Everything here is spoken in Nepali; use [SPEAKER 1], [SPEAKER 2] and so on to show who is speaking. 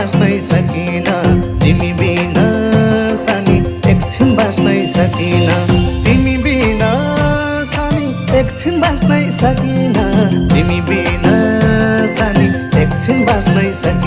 [SPEAKER 1] बाँच्नै सकिन तिमी बिना सानी एकछिन बाँच्नै सकिन तिमी बिना सानी एकछिन बाँच्नै सकिन तिमी बिना सानी एकछिन बाँच्नै सकिन